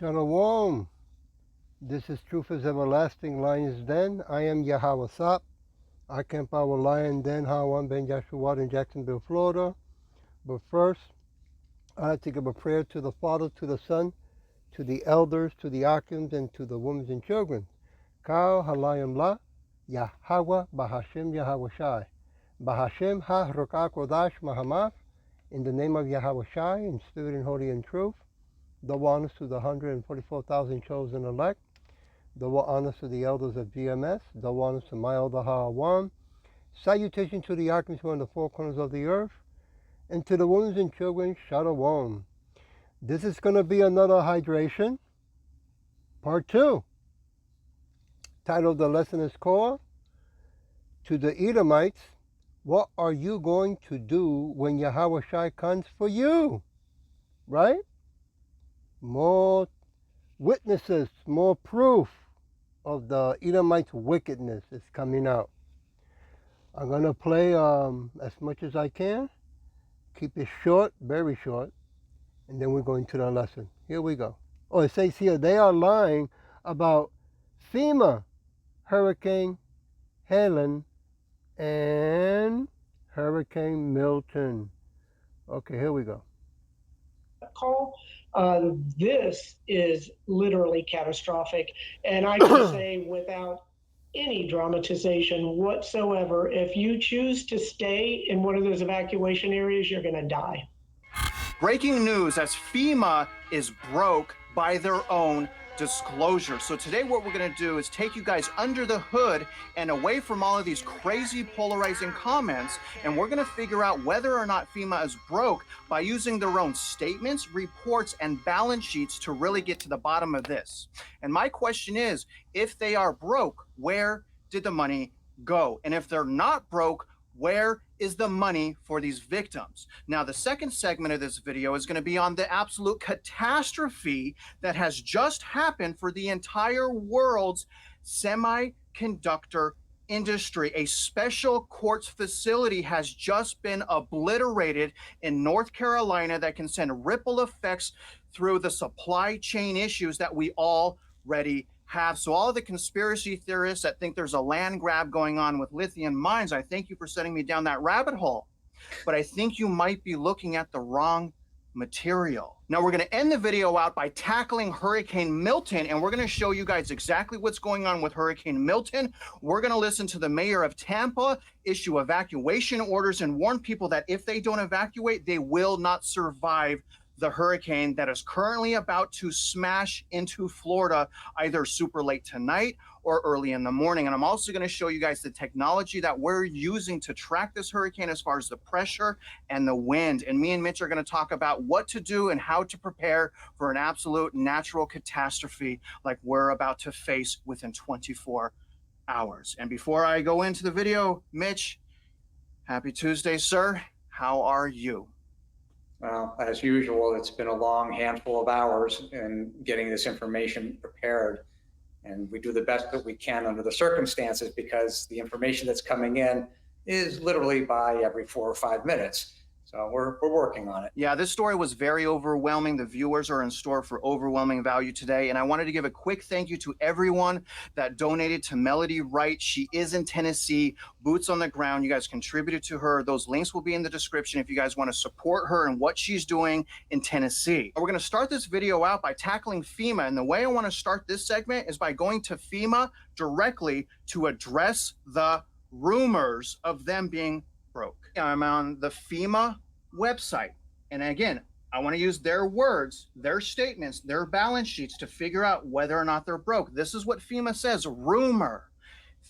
Shalom. This is Truth is Everlasting Lion's Den. I am Yahawashi. I camp our Lion Den, Hawan Ben Yashua in Jacksonville, Florida. But first, I like to give a prayer to the Father, to the Son, to the elders, to the archons, and to the women and children. Kau halayim la, Yahweh Bahashem Yahawashi. Bahashem ha Rokah Kodash Mahamaf. In the name of Yahawashi, in spirit and holy and truth. Double honors to the 144,000 chosen elect. Double honors to the elders of GMS. Double honors to my elder Hawan. Salutation to the archons who are in the four corners of the earth. And to the women and children, Shalom. This is going to be another hydration. Part 2. Title of the lesson is called, To the Edomites, What Are You Going to Do When Yahawashi Comes for You? Right? More witnesses, more proof of the Edomites' wickedness is coming out. I'm going to play as much as I can. Keep it short, very short. And then we're going to the lesson. Here we go. Oh, it says here, they are lying about FEMA, Hurricane Helen, and Hurricane Milton. Okay, here we go. Call. This is literally catastrophic. And I can say without any dramatization whatsoever, if you choose to stay in one of those evacuation areas, you're going to die. Breaking news as FEMA is broke by their own disclosure. So today what we're going to do is take you guys under the hood and away from all of these crazy polarizing comments, and we're going to figure out whether or not FEMA is broke by using their own statements, reports, and balance sheets to really get to the bottom of this. And my question is, if they are broke, where did the money go? And if they're not broke, where is the money for these victims? Now, the second segment of this video is going to be on the absolute catastrophe that has just happened for the entire world's semiconductor industry. A special quartz facility has just been obliterated in North Carolina that can send ripple effects through the supply chain issues that we already have. So all the conspiracy theorists that think there's a land grab going on with lithium mines, I thank you for sending me down that rabbit hole. But I think you might be looking at the wrong material. Now we're going to end the video out by tackling Hurricane Milton, and we're going to show you guys exactly what's going on with Hurricane Milton. We're going to listen to the mayor of Tampa issue evacuation orders and warn people that if they don't evacuate, they will not survive the hurricane that is currently about to smash into Florida either super late tonight or early in the morning. And I'm also going to show you guys the technology that we're using to track this hurricane as far as the pressure and the wind. And me and Mitch are going to talk about what to do and how to prepare for an absolute natural catastrophe like we're about to face within 24 hours. And before I go into the video, Mitch, happy Tuesday, sir. How are you? Well, as usual, it's been a long handful of hours in getting this information prepared. And we do the best that we can under the circumstances because the information that's coming in is literally by every 4 or 5 minutes. So we're working on it. Yeah, this story was very overwhelming. The viewers are in store for overwhelming value today. And I wanted to give a quick thank you to everyone that donated to Melody Wright. She is in Tennessee, boots on the ground. You guys contributed to her. Those links will be in the description if you guys want to support her and what she's doing in Tennessee. We're going to start this video out by tackling FEMA. And the way I want to start this segment is by going to FEMA directly to address the rumors of them being broke. I'm on the FEMA website. And again, I want to use their words, their statements, their balance sheets to figure out whether or not they're broke. This is what FEMA says, rumor.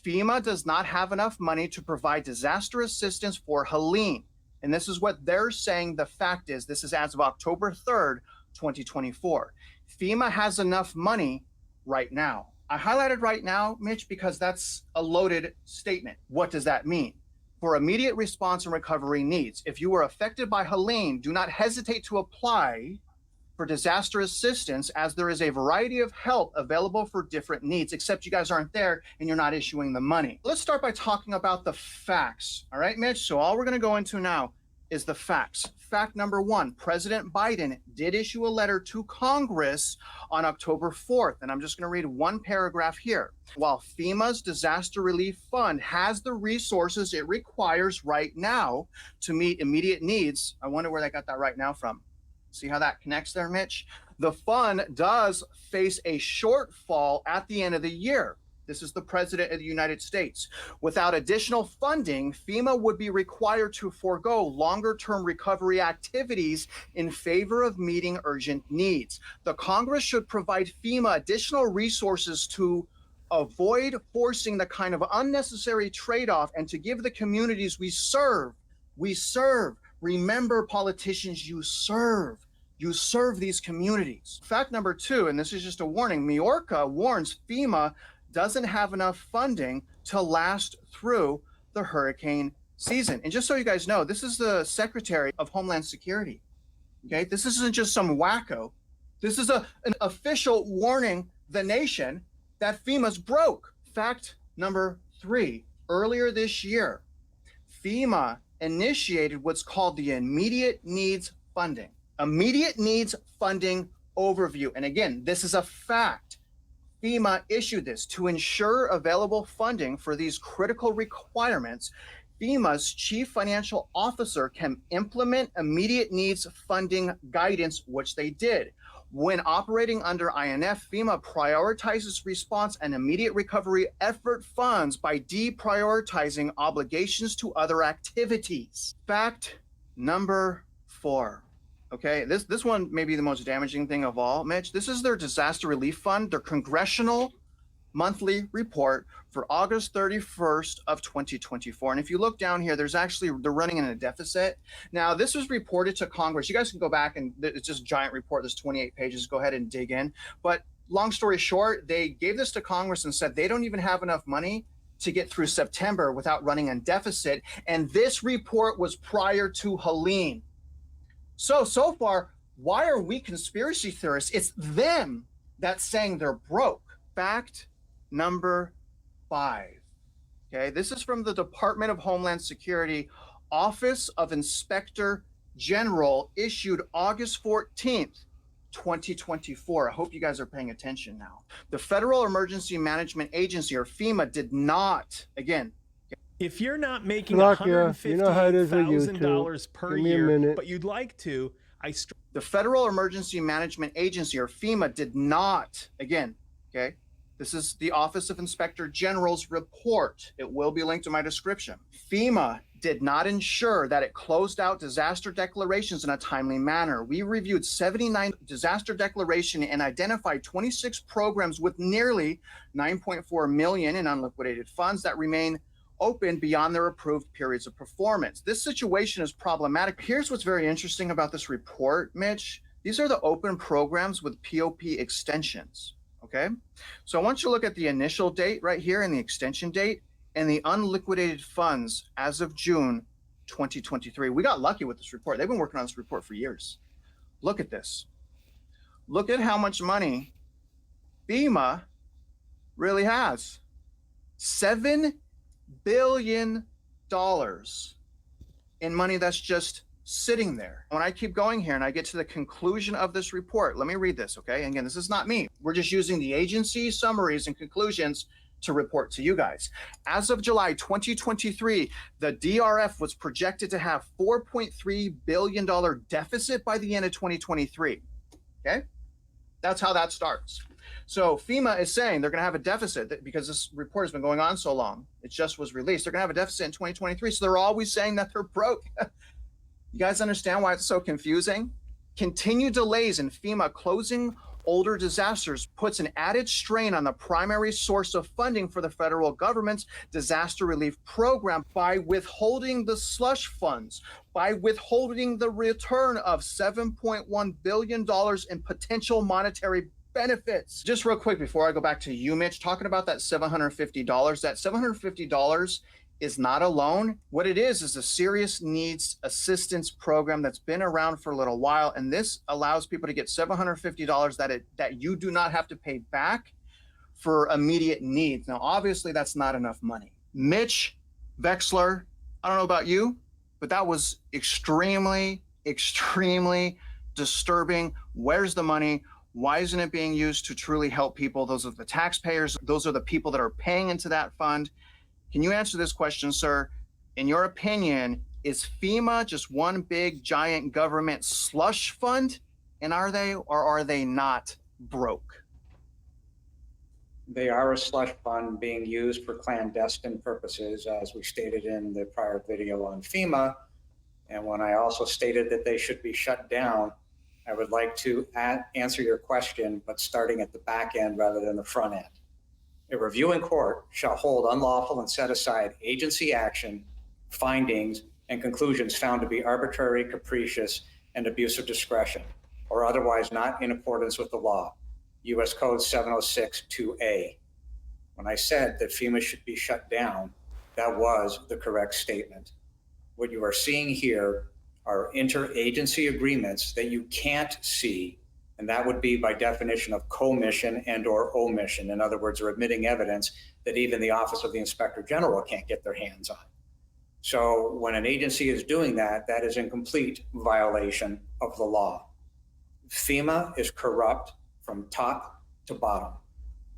FEMA does not have enough money to provide disaster assistance for Helene. And this is what they're saying the fact is. This is as of October 3rd, 2024. FEMA has enough money right now. I highlighted right now, Mitch, because that's a loaded statement. What does that mean? For immediate response and recovery needs. If you were affected by Helene, do not hesitate to apply for disaster assistance, as there is a variety of help available for different needs, except you guys aren't there and you're not issuing the money. Let's start by talking about the facts. All right, Mitch? So all we're going to go into now is the facts. Fact number one, President Biden did issue a letter to Congress on October 4th, and I'm just going to read one paragraph here. While FEMA's Disaster Relief Fund has the resources it requires right now to meet immediate needs, I wonder where they got that right now from. See how that connects there, Mitch? The fund does face a shortfall at the end of the year. This is the President of the United States. Without additional funding, FEMA would be required to forego longer-term recovery activities in favor of meeting urgent needs. The Congress should provide FEMA additional resources to avoid forcing the kind of unnecessary trade-off and to give the communities we serve, remember politicians, you serve these communities. Fact number two, and this is just a warning, Majorca warns FEMA doesn't have enough funding to last through the hurricane season. And just so you guys know, this is the Secretary of Homeland Security. Okay, this isn't just some wacko. This is an official warning the nation that FEMA's broke. Fact number three, earlier this year, FEMA initiated what's called the Immediate Needs Funding. Immediate Needs Funding Overview. And again, this is a fact. FEMA issued this to ensure available funding for these critical requirements. FEMA's chief financial officer can implement immediate needs funding guidance, which they did. When operating under INF, FEMA prioritizes response and immediate recovery effort funds by deprioritizing obligations to other activities. Fact number four. Okay, this one may be the most damaging thing of all, Mitch. This is their disaster relief fund, their congressional monthly report for August 31st of 2024. And if you look down here, they're running in a deficit. Now, this was reported to Congress. You guys can go back and it's just a giant report. There's 28 pages. Go ahead and dig in. But long story short, they gave this to Congress and said they don't even have enough money to get through September without running in deficit. And this report was prior to Helene. So far, why are we conspiracy theorists? It's them that's saying they're broke. Fact number five. Okay, this is from the Department of Homeland Security, Office of Inspector General, issued August 14th, 2024. I hope you guys are paying attention now. The Federal Emergency Management Agency, or FEMA, did not, again, if you're not making $150,000 you know how it is with YouTube. per Give me a year, minute. but you'd like to, the Federal Emergency Management Agency, or FEMA, did not, again, okay, this is the Office of Inspector General's report. It will be linked to my description. FEMA did not ensure that it closed out disaster declarations in a timely manner. We reviewed 79 disaster declarations and identified 26 programs with nearly $9.4 million in unliquidated funds that remain open beyond their approved periods of performance. This situation is problematic. Here's what's very interesting about this report, Mitch. These are the open programs with POP extensions, okay? So I want you to look at the initial date right here and the extension date and the unliquidated funds as of June 2023. We got lucky with this report. They've been working on this report for years. Look at this. Look at how much money FEMA really has. $7 billion in money that's just sitting there. When I keep going here and I get to the conclusion of this report, let me read this, okay? And again, this is not me. We're just using the agency summaries and conclusions to report to you guys. As of July 2023, the DRF was projected to have $4.3 billion deficit by the end of 2023, okay? That's how that starts. So FEMA is saying they're going to have a deficit because this report has been going on so long. It just was released. They're going to have a deficit in 2023. So they're always saying that they're broke. You guys understand why it's so confusing? Continued delays in FEMA closing older disasters puts an added strain on the primary source of funding for the federal government's disaster relief program by withholding the slush funds, by withholding the return of $7.1 billion in potential monetary benefits. Just real quick before I go back to you, Mitch, talking about that $750, that $750 is not a loan. What it is a serious needs assistance program that's been around for a little while. And this allows people to get $750 that you do not have to pay back for immediate needs. Now, obviously that's not enough money. Mitch Vexler, I don't know about you, but that was extremely, extremely disturbing. Where's the money? Why isn't it being used to truly help people? Those are the taxpayers. Those are the people that are paying into that fund. Can you answer this question, sir? In your opinion, is FEMA just one big giant government slush fund? And are they or are they not broke? They are a slush fund being used for clandestine purposes, as we stated in the prior video on FEMA. And when I also stated that they should be shut down, I would like to answer your question, but starting at the back end rather than the front end. A reviewing court shall hold unlawful and set aside agency action, findings, and conclusions found to be arbitrary, capricious, and abuse of discretion, or otherwise not in accordance with the law. U.S. Code 706-2A. When I said that FEMA should be shut down, that was the correct statement. What you are seeing here are interagency agreements that you can't see, and that would be by definition of commission and or omission. In other words, are admitting evidence that even the Office of the Inspector General can't get their hands on. So when an agency is doing that, that is in complete violation of the law. FEMA is corrupt from top to bottom.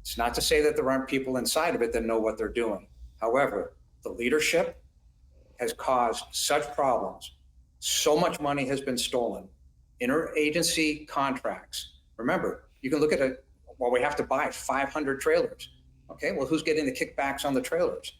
It's not to say that there aren't people inside of it that know what they're doing. However, the leadership has caused such problems. So much money has been stolen. Interagency contracts. Remember, you can look at it, well, we have to buy 500 trailers. Okay, well, who's getting the kickbacks on the trailers?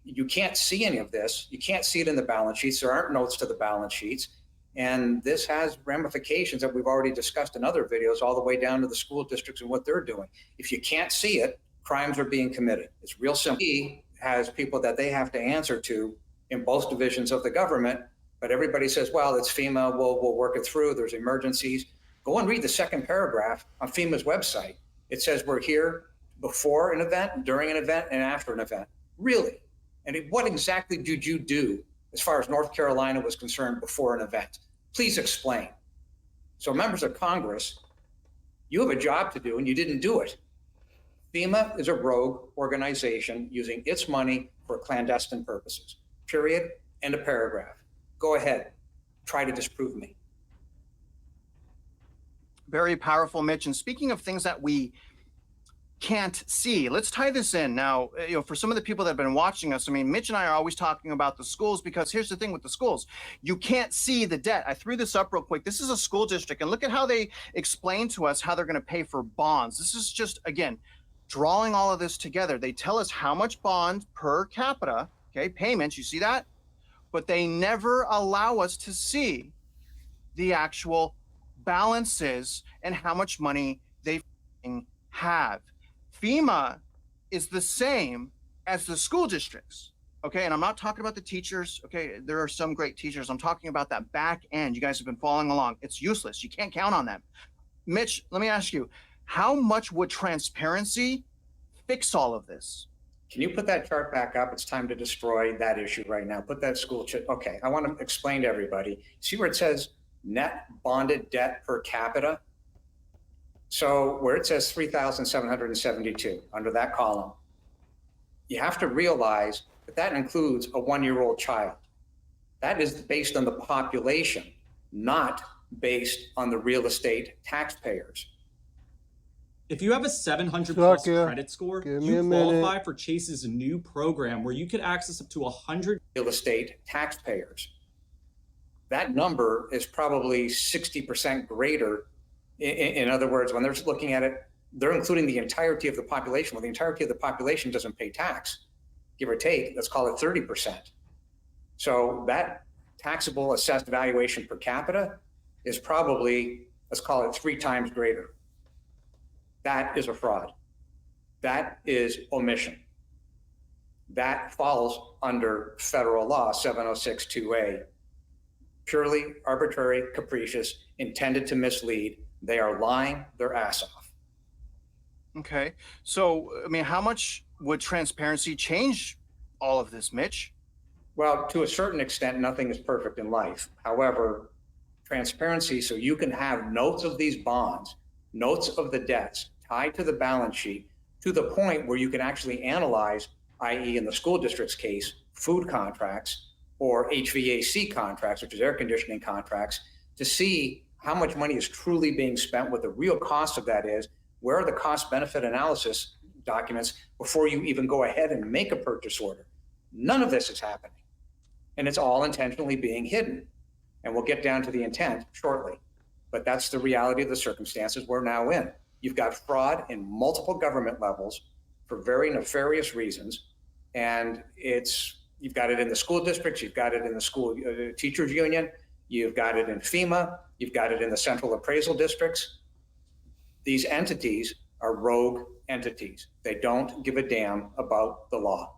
You can't see any of this. You can't see it in the balance sheets. There aren't notes to the balance sheets. And this has ramifications that we've already discussed in other videos, all the way down to the school districts and what they're doing. If you can't see it, crimes are being committed. It's real simple. He has people that they have to answer to in both divisions of the government, but everybody says, well, it's FEMA, we'll work it through, there's emergencies. Go and read the second paragraph on FEMA's website. It says we're here before an event, during an event, and after an event. Really? And what exactly did you do as far as North Carolina was concerned before an event? Please explain. So members of Congress, you have a job to do and you didn't do it. FEMA is a rogue organization using its money for clandestine purposes. Period. End of paragraph. Go ahead. Try to disprove me. Very powerful, Mitch. And speaking of things that we can't see, let's tie this in now. For some of the people that have been watching us, I mean, Mitch and I are always talking about the schools, because here's the thing with the schools. You can't see the debt. I threw this up real quick. This is a school district, and look at how they explain to us how they're going to pay for bonds. This is just, again, drawing all of this together. They tell us how much bond per capita, okay, payments, you see that? But they never allow us to see the actual balances and how much money they have. FEMA is the same as the school districts, okay? And I'm not talking about the teachers, okay? There are some great teachers. I'm talking about that back end. You guys have been following along. It's useless. You can't count on them. Mitch, let me ask you, how much would transparency fix all of this? Can you put that chart back up? It's time to destroy that issue right now. Put that school chart. Okay, I want to explain to everybody. See where it says net bonded debt per capita? So where it says 3,772 under that column, you have to realize that that includes a 1-year-old child. That is based on the population, not based on the real estate taxpayers. If you have a 700 plus Sucker. credit score, Give me you a qualify minute. for Chase's new program where you could access up to 100 Real estate taxpayers. That number is probably 60% greater. In other words, when they're looking at it, they're including the entirety of the population. Well, the entirety of the population doesn't pay tax, give or take, let's call it 30%. So that taxable assessed valuation per capita is probably, let's call it 3 times greater. That is a fraud. That is omission. That falls under federal law 706-2A. Purely arbitrary, capricious, intended to mislead. They are lying their ass off. Okay, so, I mean, how much would transparency change all of this, Mitch? Well, to a certain extent, nothing is perfect in life. However, transparency, so you can have notes of these bonds, notes of the debts tied to the balance sheet to the point where you can actually analyze, i.e. in the school district's case, food contracts or HVAC contracts, which is air conditioning contracts, to see how much money is truly being spent, what the real cost of that is, where are the cost benefit analysis documents before you even go ahead and make a purchase order. None of this is happening. And it's all intentionally being hidden. And we'll get down to the intent shortly. But that's the reality of the circumstances we're now in. You've got fraud in multiple government levels for very nefarious reasons. And you've got it in the school districts, you've got it in the school teachers union, you've got it in FEMA, you've got it in the central appraisal districts. These entities are rogue entities. They don't give a damn about the law.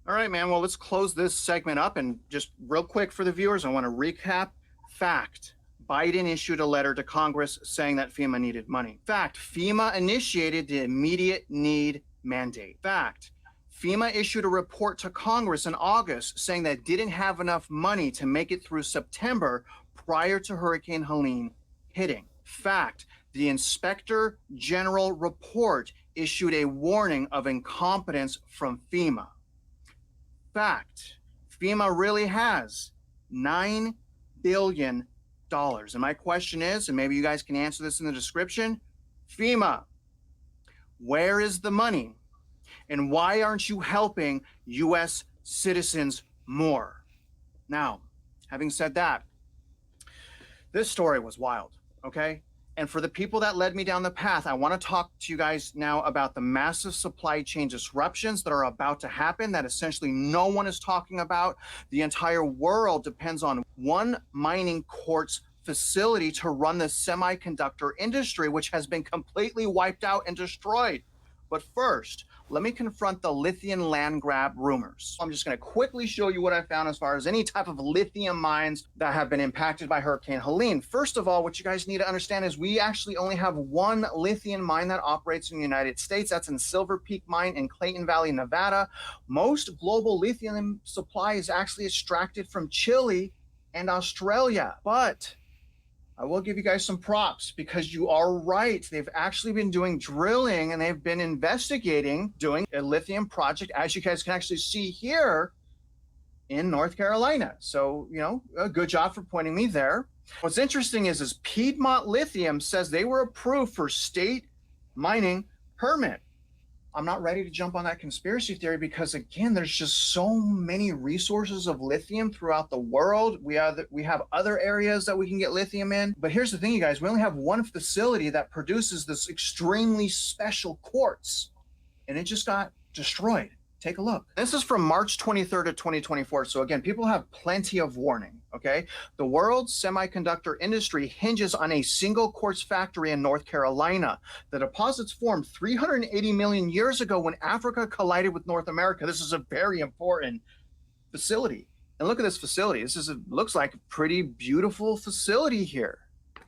All right, man. Well, let's close this segment up. And just real quick for the viewers, I want to recap. Fact: Biden issued a letter to Congress saying that FEMA needed money. Fact: FEMA initiated the immediate need mandate. Fact: FEMA issued a report to Congress in August saying that it didn't have enough money to make it through September prior to Hurricane Helene hitting. Fact: the Inspector General report issued a warning of incompetence from FEMA. Fact: FEMA really has $9 billion. And my question is, and maybe you guys can answer this in the description, FEMA, where is the money? And why aren't you helping U.S. citizens more? Now, having said that, this story was wild, okay? And for the people that led me down the path, I want to talk to you guys now about the massive supply chain disruptions that are about to happen that essentially no one is talking about. The entire world depends on one mining quartz facility to run the semiconductor industry, which has been completely wiped out and destroyed. But first, let me confront the lithium land grab rumors. I'm just going to quickly show you what I found as far as any type of lithium mines that have been impacted by Hurricane Helene. First of all, what you guys need to understand is we actually only have one lithium mine that operates in the United States. That's in Silver Peak Mine in Clayton Valley, Nevada. Most global lithium supply is actually extracted from Chile and Australia. But I will give you guys some props because you are right. They've actually been doing drilling and they've been investigating doing a lithium project, as you guys can actually see here in North Carolina. So, a good job for pointing me there. What's interesting is Piedmont Lithium says they were approved for state mining permit. I'm not ready to jump on that conspiracy theory because, again, there's just so many resources of lithium throughout the world. We have other areas that we can get lithium in. But here's the thing, you guys. We only have one facility that produces this extremely special quartz, and it just got destroyed. Take a look. This is from March 23rd of 2024. So again, people have plenty of warning, okay? The world's semiconductor industry hinges on a single quartz factory in North Carolina. The deposits formed 380 million years ago when Africa collided with North America. This is a very important facility. And look at this facility. Looks like a pretty beautiful facility here.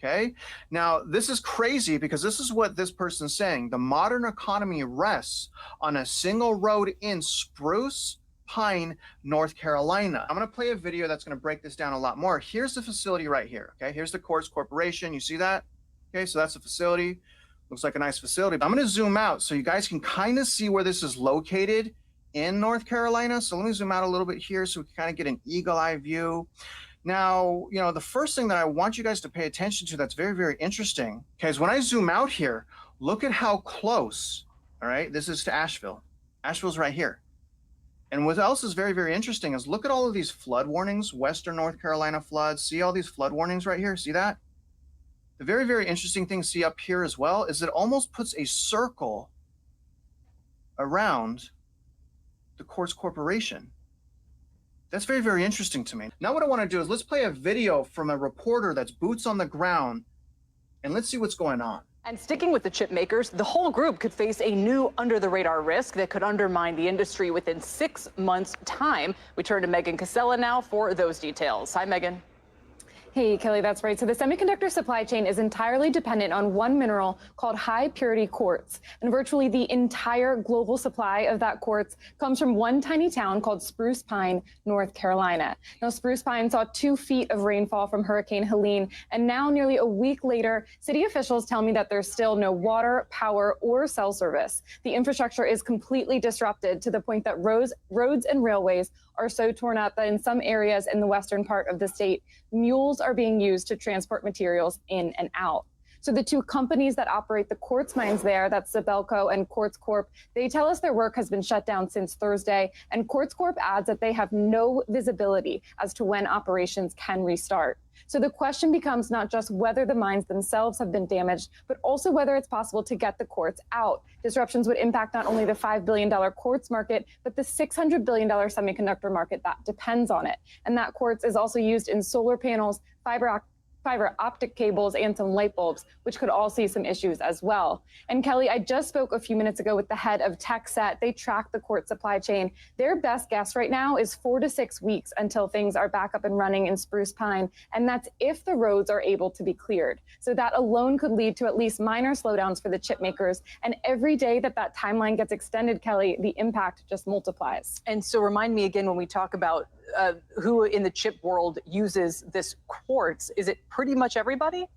Okay. Now, this is crazy because this is what this person's saying. The modern economy rests on a single road in Spruce Pine, North Carolina. I'm going to play a video that's going to break this down a lot more. Here's the facility right here. Okay. Here's the Quartz Corporation. You see that? Okay. So that's the facility. Looks like a nice facility. I'm going to zoom out so you guys can kind of see where this is located in North Carolina. So let me zoom out a little bit here so we can kind of get an eagle eye view. Now, the first thing that I want you guys to pay attention to that's very, very interesting, okay, is when I zoom out here, look at how close, all right, this is to Asheville. Asheville's right here. And what else is very, very interesting is look at all of these flood warnings, Western North Carolina floods. See all these flood warnings right here? See that? The very, very interesting thing to see up here as well is it almost puts a circle around the Quartz Corporation. That's very, very interesting to me. Now what I want to do is let's play a video from a reporter that's boots on the ground, and let's see what's going on. And sticking with the chip makers, the whole group could face a new under-the-radar risk that could undermine the industry within 6 months' time. We turn to Megan Casella now for those details. Hi, Megan. Hey, Kelly, that's right. So the semiconductor supply chain is entirely dependent on one mineral called high-purity quartz. And virtually the entire global supply of that quartz comes from one tiny town called Spruce Pine, North Carolina. Now, Spruce Pine saw 2 feet of rainfall from Hurricane Helene. And now, nearly a week later, city officials tell me that there's still no water, power, or cell service. The infrastructure is completely disrupted to the point that roads and railways are so torn up that in some areas in the western part of the state, mules are being used to transport materials in and out. So the two companies that operate the quartz mines there, that's Sibelco and Quartz Corp, they tell us their work has been shut down since Thursday. And Quartz Corp adds that they have no visibility as to when operations can restart. So the question becomes not just whether the mines themselves have been damaged, but also whether it's possible to get the quartz out. Disruptions would impact not only the $5 billion quartz market, but the $600 billion semiconductor market that depends on it. And that quartz is also used in solar panels, fiber optic cables, and some light bulbs, which could all see some issues as well. And Kelly, I just spoke a few minutes ago with the head of TechSet. They track the quartz supply chain. Their best guess right now is 4 to 6 weeks until things are back up and running in Spruce Pine. And that's if the roads are able to be cleared. So that alone could lead to at least minor slowdowns for the chip makers. And every day that that timeline gets extended, Kelly, the impact just multiplies. And so remind me again, when we talk about who in the chip world uses this quartz, is it pretty much everybody?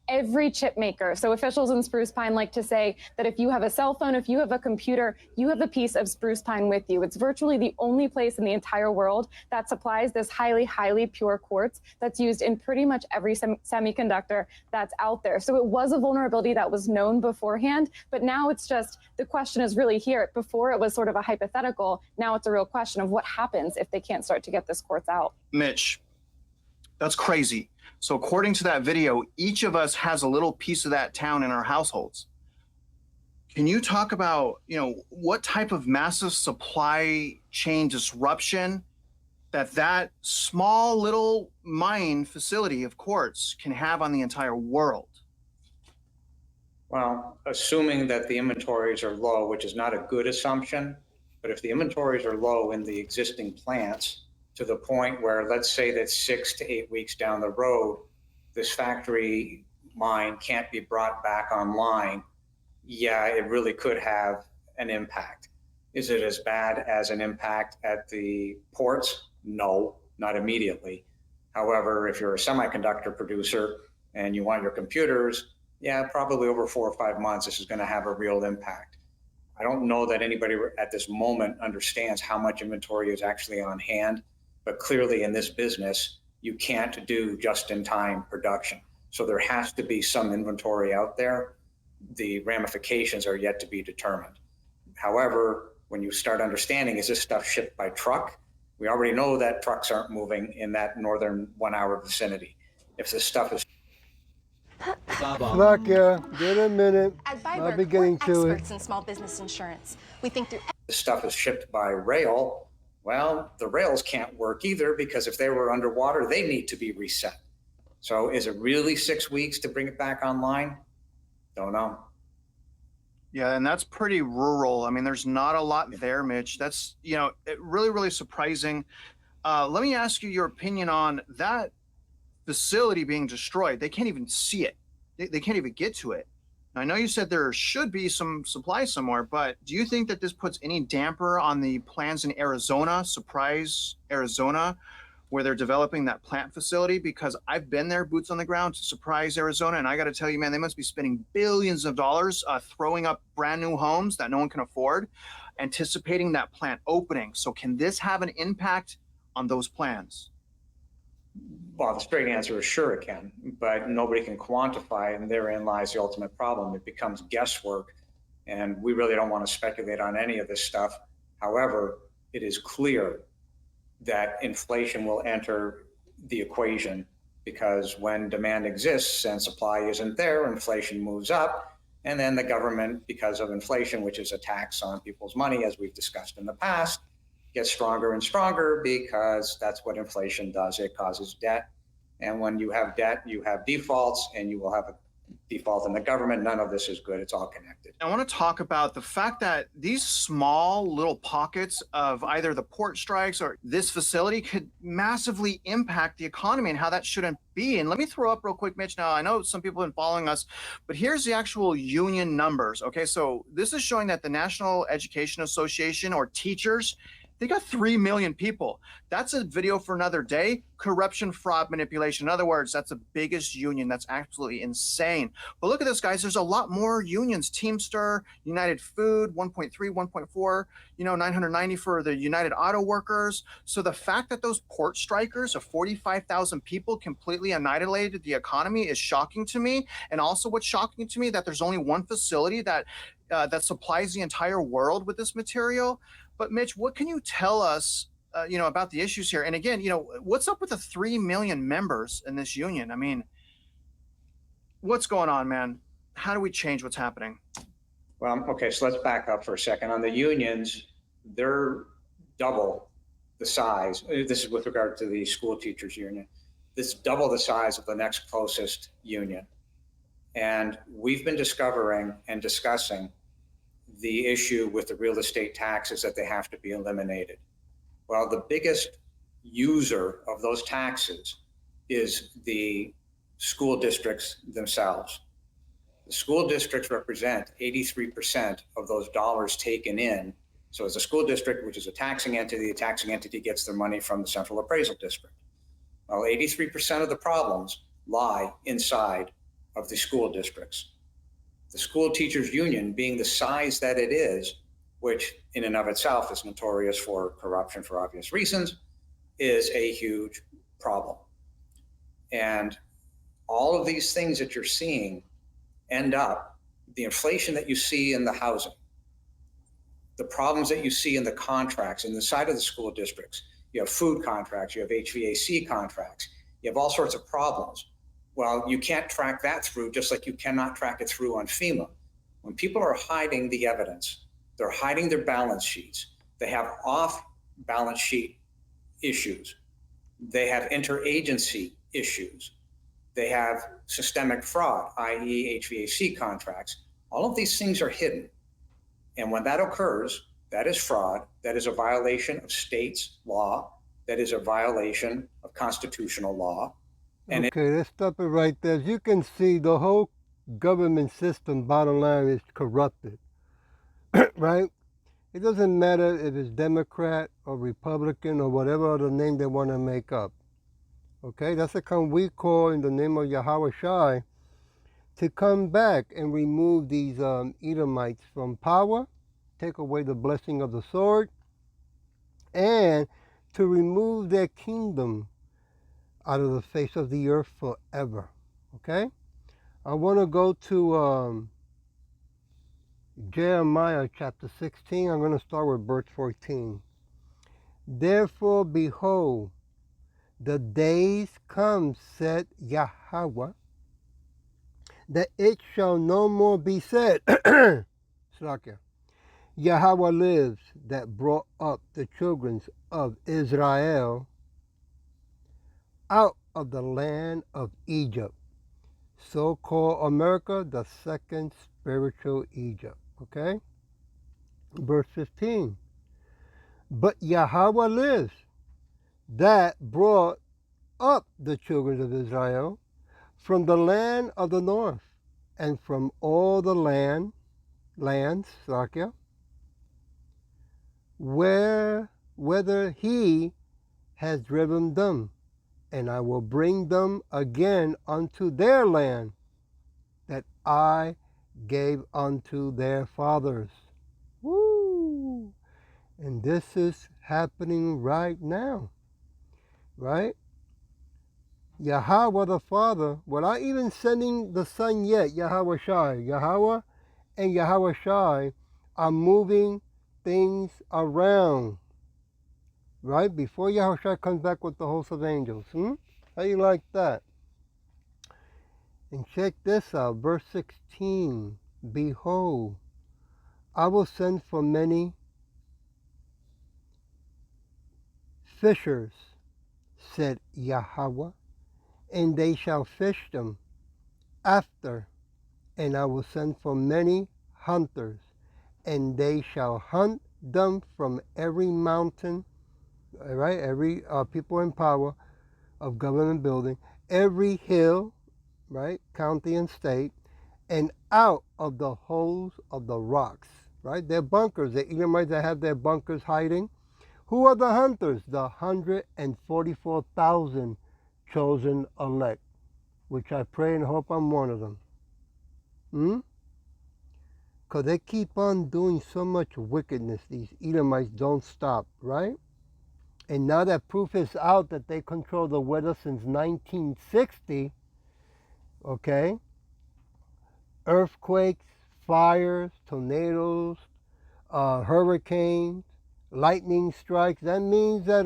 Every chip maker. So officials in Spruce Pine like to say that if you have a cell phone, if you have a computer, you have a piece of Spruce Pine with you. It's virtually the only place in the entire world that supplies this highly, highly pure quartz that's used in pretty much every semiconductor that's out there. So it was a vulnerability that was known beforehand, but now it's just, the question is really here. Before it was sort of a hypothetical. Now it's a real question of what happens if they can't start to get this quartz out. Mitch, that's crazy. So according to that video, each of us has a little piece of that town in our households. Can you talk about, what type of massive supply chain disruption that small little mine facility of quartz can have on the entire world? Well, assuming that the inventories are low, which is not a good assumption, but if the inventories are low in the existing plants, to the point where, let's say that 6 to 8 weeks down the road, this factory mine can't be brought back online, yeah, it really could have an impact. Is it as bad as an impact at the ports? No, not immediately. However, if you're a semiconductor producer and you want your computers, yeah, probably over 4 or 5 months, this is going to have a real impact. I don't know that anybody at this moment understands how much inventory is actually on hand. But clearly in this business, you can't do just-in-time production. So there has to be some inventory out there. The ramifications are yet to be determined. However, when you start understanding, is this stuff shipped by truck? We already know that trucks aren't moving in that northern 1 hour vicinity. If this stuff is Slakia, get a minute. At I'll be Byberg, getting we're to it. experts in small business insurance. We think through this stuff is shipped by rail, well, the rails can't work either, because if they were underwater, they need to be reset. So is it really 6 weeks to bring it back online? Don't know. Yeah, and that's pretty rural. I mean, there's not a lot there, Mitch. That's, really, really surprising. Let me ask you your opinion on that facility being destroyed. They can't even see it. They can't even get to it. I know you said there should be some supply somewhere, but do you think that this puts any damper on the plans in Arizona, Surprise, Arizona, where they're developing that plant facility? Because I've been there, boots on the ground, to Surprise, Arizona, and I got to tell you, man, they must be spending billions of dollars throwing up brand new homes that no one can afford, anticipating that plant opening. So can this have an impact on those plans? Well, the straight answer is sure it can, but nobody can quantify, and therein lies the ultimate problem. It becomes guesswork, and we really don't want to speculate on any of this stuff. However, it is clear that inflation will enter the equation, because when demand exists and supply isn't there, inflation moves up, and then the government, because of inflation, which is a tax on people's money, as we've discussed in the past, gets stronger and stronger, because that's what inflation does. It causes debt. And when you have debt, you have defaults, and you will have a default in the government. None of this is good. It's all connected. I want to talk about the fact that these small little pockets of either the port strikes or this facility could massively impact the economy, and how that shouldn't be. And let me throw up real quick, Mitch. Now, I know some people have been following us, but here's the actual union numbers. Okay, so this is showing that the National Education Association, or teachers, They got 3 million people. That's a video for another day. Corruption, fraud, manipulation. In other words, that's the biggest union. That's absolutely insane. But look at this, guys. There's a lot more unions. Teamster, United Food, 1.3, 1.4, 990 for the United Auto Workers. So the fact that those port strikers of 45,000 people completely annihilated the economy is shocking to me. And also what's shocking to me, that there's only one facility that supplies the entire world with this material. But Mitch, what can you tell us, about the issues here? And again, what's up with the 3 million members in this union? I mean, what's going on, man? How do we change what's happening? Well, okay, so let's back up for a second. On the unions, they're double the size. This is with regard to the school teachers union. This is double the size of the next closest union. And we've been discovering and discussing the issue with the real estate taxes, that they have to be eliminated. Well, the biggest user of those taxes is the school districts themselves. The school districts represent 83% of those dollars taken in. So as a school district, which is a taxing entity, the taxing entity gets their money from the central appraisal district. Well, 83% of the problems lie inside of the school districts. The school teachers union, being the size that it is, which in and of itself is notorious for corruption for obvious reasons, is a huge problem. And all of these things that you're seeing end up, the inflation that you see in the housing, the problems that you see in the contracts in the side of the school districts. You have food contracts, you have HVAC contracts, you have all sorts of problems. Well, you can't track that through, just like you cannot track it through on FEMA. When people are hiding the evidence, they're hiding their balance sheets. They have off balance sheet issues. They have interagency issues. They have systemic fraud, i.e. HVAC contracts. All of these things are hidden. And when that occurs, that is fraud. That is a violation of state's law. That is a violation of constitutional law. And okay, let's stop it right there. As you can see, the whole government system, bottom line, is corrupted, right? It doesn't matter if it's Democrat or Republican or whatever other name they want to make up. Okay, that's the kind we call in the name of Yahawashi to come back and remove these Edomites from power, take away the blessing of the sword, and to remove their kingdom out of the face of the earth forever. Okay? I want to go to Jeremiah chapter 16. I'm going to start with verse 14. Therefore, behold, the days come, said Yahweh, that it shall no more be said, Yahweh lives, that brought up the children of Israel out of the land of Egypt, so-called America, the second spiritual Egypt. Okay? Verse 15. But Yahweh lives, that brought up the children of Israel from the land of the north, and from all the lands, whither he has driven them, and I will bring them again unto their land that I gave unto their fathers. Woo! And this is happening right now, right? Yahweh the Father, without even sending the Son yet, Yahweh and Yahweh are moving things around, right? Before Yahweh comes back with the host of angels. How you like that? And check this out, verse 16. Behold, I will send for many fishers, said Yahweh, and they shall fish them after, and I will send for many hunters, and they shall hunt them from every mountain, right? Every people in power of government building, every hill, right? County and state, and out of the holes of the rocks, right? Their bunkers, the Edomites that have their bunkers hiding, Who are the hunters? The 144,000 chosen elect, which I pray and hope I'm one of them. Because they keep on doing so much wickedness. These Edomites don't stop, right? And now that proof is out that they control the weather since 1960, okay? Earthquakes, fires, tornadoes, hurricanes, lightning strikes. That means that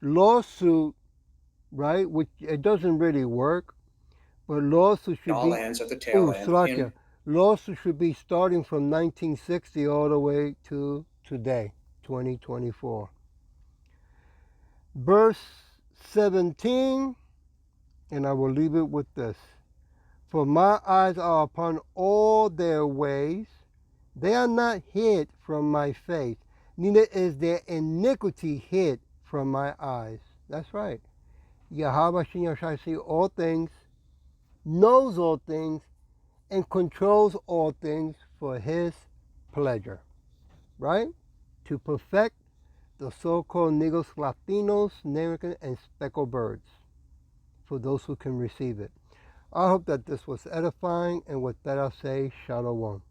lawsuit, right? Which it doesn't really work, but lawsuit should all be. ends at the tail end. Slakia. Lawsuit should be starting from 1960 all the way to today, 2024. Verse 17, and I will leave it with this. For my eyes are upon all their ways. They are not hid from my face, neither is their iniquity hid from my eyes. That's right. Yahawashi Yahawashi sees all things, knows all things, and controls all things for his pleasure. Right? To perfect the so-called Negros Latinos, American, and speckled birds, for those who can receive it. I hope that this was edifying, and with that I'll say Shalom.